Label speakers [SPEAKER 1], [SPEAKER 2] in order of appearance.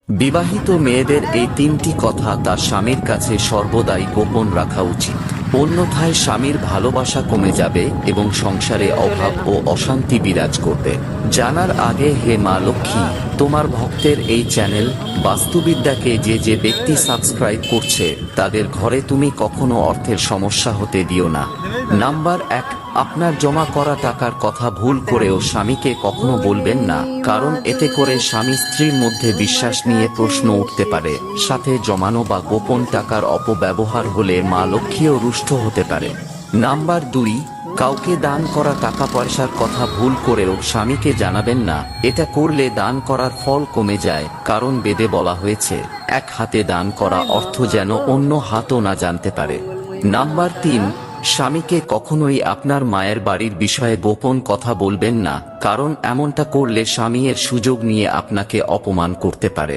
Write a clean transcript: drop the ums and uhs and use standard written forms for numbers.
[SPEAKER 1] বিবাহিত মেয়েদের এই তিনটি কথা তার স্বামীর কাছে সর্বদাই গোপন রাখা উচিত, অন্যথায় স্বামীর ভালোবাসা কমে যাবে এবং সংসারে অভাব ও অশান্তি বিরাজ করবে। জানার আগে হে মা লক্ষ্মী, তোমার ভক্তের এই চ্যানেল বাস্তুবিদ্যাকে যে ব্যক্তি সাবস্ক্রাইব করছে তাদের ঘরে তুমি কখনো অর্থের সমস্যা হতে দিও না। নাম্বার 1, আপনার জমা করা টাকার কথা ভুল করেও স্বামীকে কখনো বলবেন না, কারণ এতে করে স্বামী স্ত্রীর মধ্যে বিশ্বাস নিয়ে প্রশ্ন উঠতে পারে। সাথে জমানো বা গোপন টাকার অপব্যবহার হলে মা লক্ষ্মীও রুষ্ট হতে পারে। নাম্বার 2, কাউকে দান করা টাকা পয়সার কথা ভুল করেও স্বামীকে জানাবেন না, এটা করলে দান করার ফল কমে যায়, কারণ বেদে বলা হয়েছে এক হাতে দান করা অর্থ যেন অন্য হাতও না জানতে পারে। নাম্বার 3, স্বামীকে কখনোই আপনার মায়ের বাড়ির বিষয়ে গোপন কথা বলবেন না, কারণ এমনটা করলে স্বামী এর সুযোগ নিয়ে আপনাকে অপমান করতে পারে।